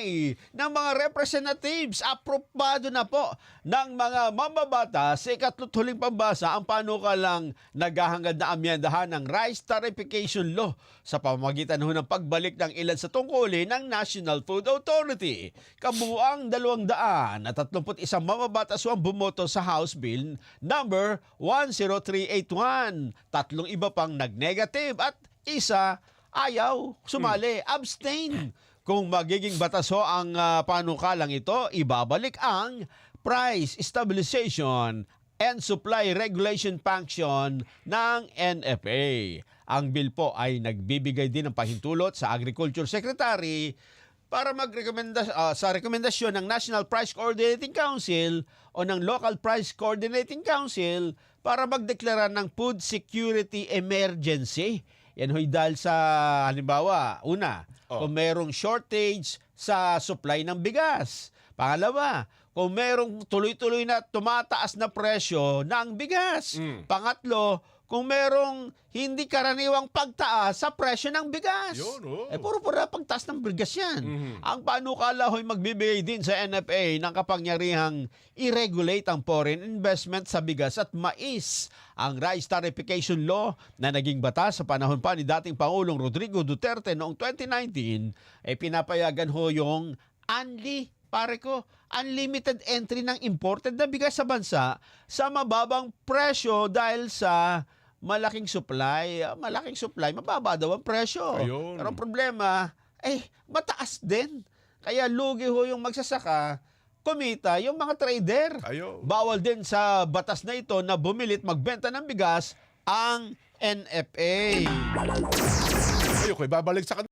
hinihintay ng mga representatives. Aprobado na po ng mga mambabatas sa ikatlong huling pambasa ang panukalang naghahangad na amyendahan ng Rice Tarification Law sa pamamagitan ng pagbalik ng ilan sa tungkulin ng National Food Authority. Kabuuang 231 mambabatas ang bumoto sa House Bill number 10381. Tatlong iba pang nag-negative at isa ayaw sumali, abstain. Kung magiging batas ho ang panukalang ito, ibabalik ang Price Stabilization and Supply Regulation Function ng NFA. Ang bill po ay nagbibigay din ng pahintulot sa Agriculture Secretary para sa rekomendasyon ng National Price Coordinating Council o ng Local Price Coordinating Council para magdeklara ng Food Security Emergency. Yan ho'y dahil sa, halimbawa, una, kung merong shortage sa supply ng bigas. Pangalawa, kung merong tuloy-tuloy na tumataas na presyo ng bigas. Pangatlo, kung merong hindi karaniwang pagtaas sa presyo ng bigas. Yun, Puro-puro pagtaas ng bigas yan. Ang panukala ho'y magbibigay din sa NFA ng kapangyarihang i-regulate ang foreign investment sa bigas at mais. Ang Rice Tarification Law na naging batas sa panahon pa ni dating Pangulong Rodrigo Duterte noong 2019 ay pinapayagan ho yung unlimited entry ng imported na bigas sa bansa sa mababang presyo dahil sa malaking supply. Malaking supply, mababa daw ang presyo. Ayun. Pero ang problema, mataas din. Kaya lugi ho yung magsasaka, kumita yung mga trader. Ayun. Bawal din sa batas na ito na bumilit magbenta ng bigas ang NFA. Ayoko, babalik sa